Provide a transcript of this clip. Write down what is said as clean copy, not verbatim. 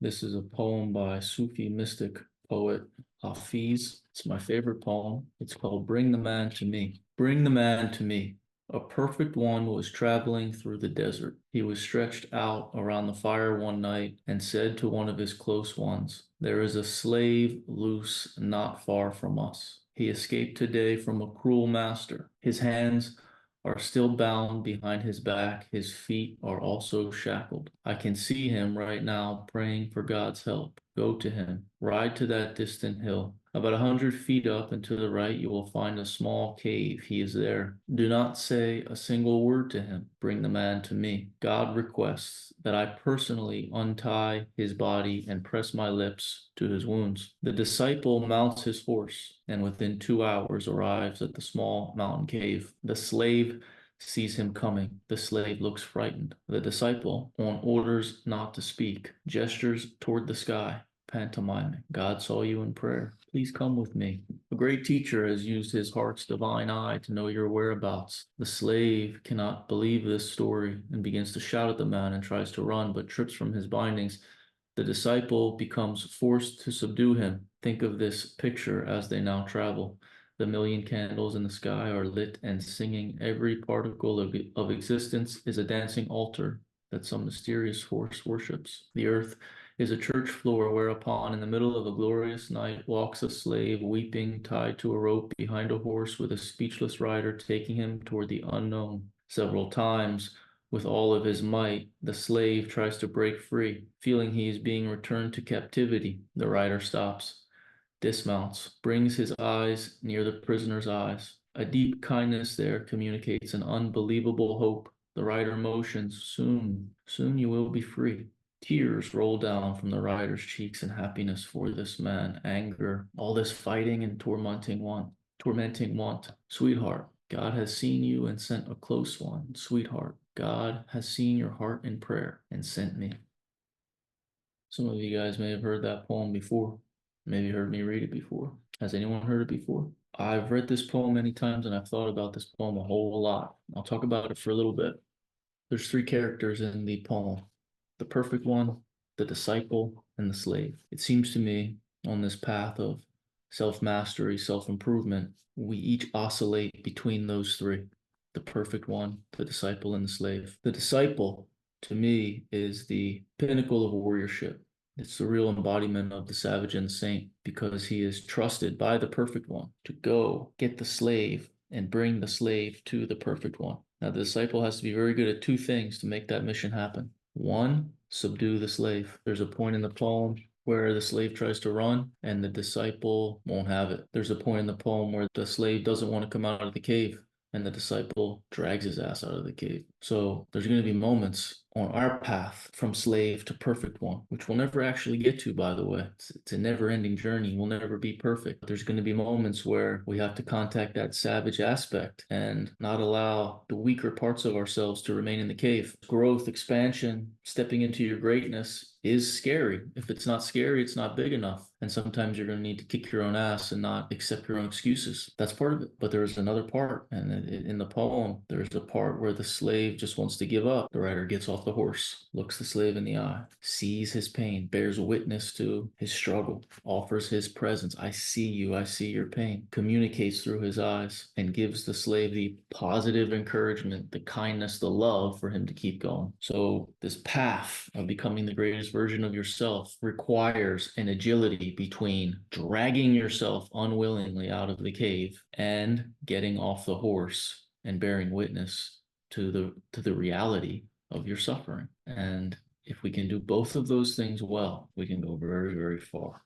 This is a poem by Sufi mystic poet Hafiz. It's my favorite poem. It's called Bring the Man to Me. Bring the man to me. A perfect one was traveling through the desert. He was stretched out around the fire one night and said to one of his close ones, "There is a slave loose not far from us. He escaped today from a cruel master. His hands are still bound behind his back. His feet are also shackled. I can see him right now praying for God's help. Go to him. Ride to that distant hill. About 100 feet up and to the right, you will find a small cave. He is there. Do not say a single word to him. Bring the man to me. God requests that I personally untie his body and press my lips to his wounds." The disciple mounts his horse and within 2 hours arrives at the small mountain cave. The slave sees him coming. The slave looks frightened. The disciple, on orders not to speak, gestures toward the sky, pantomiming. "God saw you in prayer. Please come with me." A great teacher has used his heart's divine eye to know your whereabouts. The slave cannot believe this story and begins to shout at the man and tries to run, but trips from his bindings. The disciple becomes forced to subdue him. Think of this picture as they now travel. The million candles in the sky are lit and singing. Every particle of existence is a dancing altar that some mysterious force worships. The earth is a church floor whereupon, in the middle of a glorious night, walks a slave weeping, tied to a rope behind a horse with a speechless rider taking him toward the unknown. Several times, with all of his might, the slave tries to break free. Feeling he is being returned to captivity, the rider stops, dismounts, brings his eyes near the prisoner's eyes. A deep kindness there communicates an unbelievable hope. The rider motions, "Soon, soon you will be free." Tears roll down from the rider's cheeks in happiness for this man, anger, all this fighting and tormenting want. "Sweetheart, God has seen you and sent a close one. Sweetheart, God has seen your heart in prayer and sent me." Some of you guys may have heard that poem before, maybe heard me read it before. Has anyone heard it before? I've read this poem many times and I've thought about this poem a whole lot. I'll talk about it for a little bit. There's three characters in the poem: the perfect one, the disciple, and the slave. It seems to me on this path of self-mastery, self-improvement, we each oscillate between those three: the perfect one, the disciple, and the slave. The disciple, to me, is the pinnacle of warriorship. It's the real embodiment of the savage and the saint because he is trusted by the perfect one to go get the slave and bring the slave to the perfect one. Now, the disciple has to be very good at two things to make that mission happen. One, subdue the slave. There's a point in the poem where the slave tries to run and the disciple won't have it. There's a point in the poem where the slave doesn't want to come out of the cave and the disciple drags his ass out of the cave. So there's going to be moments on our path from slave to perfect one, which we'll never actually get to, by the way. It's a never-ending journey. We'll never be perfect. There's going to be moments where we have to contact that savage aspect and not allow the weaker parts of ourselves to remain in the cave. Growth, expansion, stepping into your greatness is scary. If it's not scary, it's not big enough. And sometimes you're going to need to kick your own ass and not accept your own excuses. That's part of it. But there's another part. And in the poem, there's a part where the slave just wants to give up. The rider gets off the horse, looks the slave in the eye, sees his pain, bears witness to his struggle, offers his presence. "I see you, I see your pain," communicates through his eyes, and gives the slave the positive encouragement, the kindness, the love for him to keep going. So this path of becoming the greatest version of yourself requires an agility between dragging yourself unwillingly out of the cave and getting off the horse and bearing witness to the reality of your suffering. And if we can do both of those things well, we can go very, very far.